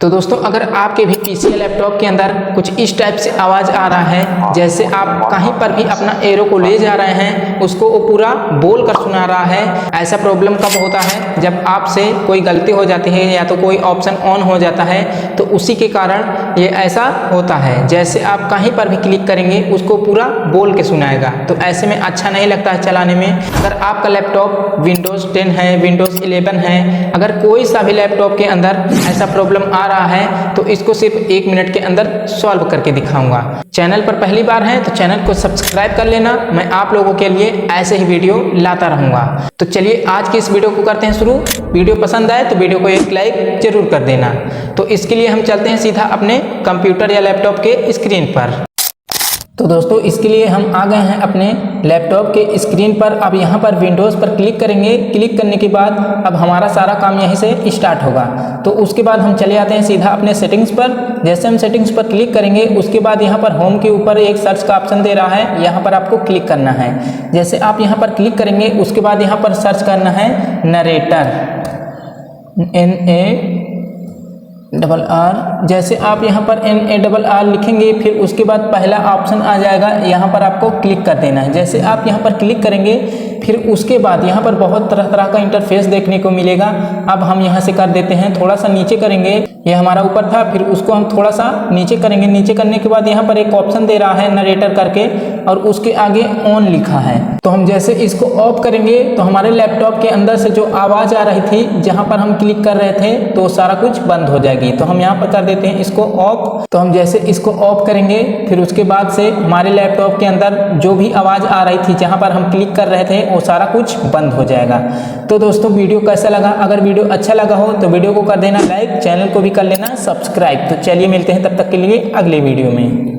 तो दोस्तों अगर आपके भी पीसी या लैपटॉप के अंदर कुछ इस टाइप से आवाज़ आ रहा है, जैसे आप कहीं पर भी अपना एरो को ले जा रहे हैं उसको वो पूरा बोल कर सुना रहा है, ऐसा प्रॉब्लम कब होता है? जब आपसे कोई गलती हो जाती है या तो कोई ऑप्शन ऑन हो जाता है, तो उसी के कारण ये ऐसा होता है। जैसे आप कहीं पर भी क्लिक करेंगे उसको पूरा बोल के सुनाएगा, तो ऐसे में अच्छा नहीं लगता है चलाने में। अगर आपका लैपटॉप विंडोज़ 10 है, विंडोज़ 11 है, अगर कोई सा भी लैपटॉप के अंदर ऐसा प्रॉब्लम आ रहा है तो इसको सिर्फ 1 मिनट के अंदर सॉल्व करके दिखाऊंगा। चैनल पर पहली बार है तो चैनल को सब्सक्राइब कर लेना, मैं आप लोगों के लिए ऐसे ही वीडियो लाता रहूंगा। तो चलिए आज की इस वीडियो को करते हैं शुरू। वीडियो पसंद आए तो वीडियो को एक लाइक जरूर कर देना। तो इसके लिए हम चलते हैं सीधा अपने कंप्यूटर या लैपटॉप के स्क्रीन पर। तो दोस्तों इसके लिए हम आ गए हैं अपने लैपटॉप के स्क्रीन पर। अब यहाँ पर विंडोज़ पर क्लिक करेंगे। क्लिक करने के बाद अब हमारा सारा काम यहीं से स्टार्ट होगा। तो उसके बाद हम चले आते हैं सीधा अपने सेटिंग्स पर। जैसे हम सेटिंग्स पर क्लिक करेंगे उसके बाद यहाँ पर होम के ऊपर एक सर्च का ऑप्शन दे रहा है, यहाँ पर आपको क्लिक करना है। जैसे आप यहाँ पर क्लिक करेंगे उसके बाद यहाँ पर सर्च करना है नरेटर, NARR। जैसे आप यहाँ पर NARR लिखेंगे फिर उसके बाद पहला ऑप्शन आ जाएगा, यहाँ पर आपको क्लिक कर देना है। जैसे आप यहाँ पर क्लिक करेंगे फिर उसके बाद यहाँ पर बहुत तरह तरह का इंटरफेस देखने को मिलेगा। अब हम यहाँ से कर देते हैं, थोड़ा सा नीचे करेंगे। ये हमारा ऊपर था, फिर उसको हम थोड़ा सा नीचे करेंगे। नीचे करने के बाद यहाँ पर एक ऑप्शन दे रहा है नरेटर करके और उसके आगे ऑन लिखा है। तो हम जैसे इसको ऑफ करेंगे तो हमारे लैपटॉप के अंदर से जो आवाज़ आ रही थी जहाँ पर हम क्लिक कर रहे थे तो सारा कुछ बंद हो जाएगी। तो हम यहाँ पर कर देते हैं इसको ऑफ। तो हम जैसे इसको ऑफ करेंगे फिर उसके बाद से हमारे लैपटॉप के अंदर जो भी आवाज़ आ रही थी जहाँ पर हम क्लिक कर रहे थे वो सारा कुछ बंद हो जाएगा। तो दोस्तों वीडियो कैसा लगा? अगर वीडियो अच्छा लगा हो तो वीडियो को कर देना लाइक, चैनल को भी कर लेना सब्सक्राइब। तो चलिए मिलते हैं तब तक के लिए अगले वीडियो में।